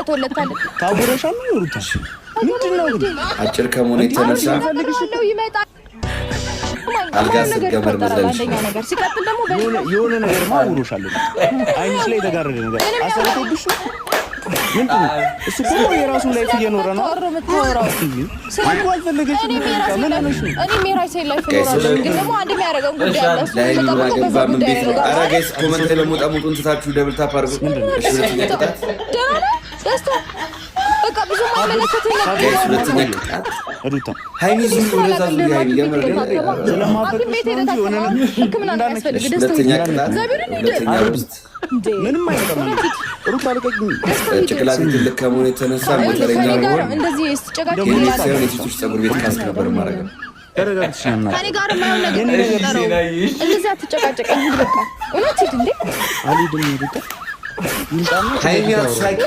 አብቅቶለታል ታውረሻል ነው ሩታ ምንድነው አጭር ከመሆኑ የተነሳ ነው ይመጣል አልጋስ ገመር መዝለልሽ ነገር ሲቀጥል ደግሞ የሆነ ነገር ማውሮሻል አይንሽ ላይ ተጋረደ ነገር አሰልቶብሽ ምንድነው እሱ ሁሉ የራሱ ላይፍ እየኖረ ነው አረመተወራው ሰው አልፈለገሽ ምን አለሽ እኔ ሜራይሴ ላይፍ ኖራለሁ ግን ደግሞ አንድ የሚያደርገው ጉዳይ አለ ላይ ይራገባ ምን ቤት ነው አራጋይስ ኮሜንት ላይ ለሞጣሙጡን ትታችሁ ደብል ታፕ አድርጉ እሺ ለተቀጣት ደስታ በቃ ብዙ ማመለከት ጋይስ ሁለተኛ ቅጣት ሩታ ሃይሚ ዝም ወደዛ ዙሪ ሃይሚ የምር ስለማፈቅሽ ነው የሆነ ህክምና ያስፈልግ ደስታ ሁለተኛ ቅጣት ሁለተኛ ውስጥ ምንም አይመጣም ሩታ ለቀኝ ጭቅላት ትልቅ ከመሆኑ የተነሳ ሞተረኛ ነው እንደዚህ ስትጨቃጨቅ ሳይሆን የሴቶች ፀጉር ቤት ካስክ ነበር ማረጋው ተረጋግተሽና ከኔ ጋር ማየው ነገር ነው እንደዚህ አትጨቃጨቀኝ በቃ እውነት እንዴ አልሄድም ሩታ ሃይሚ አሳቂ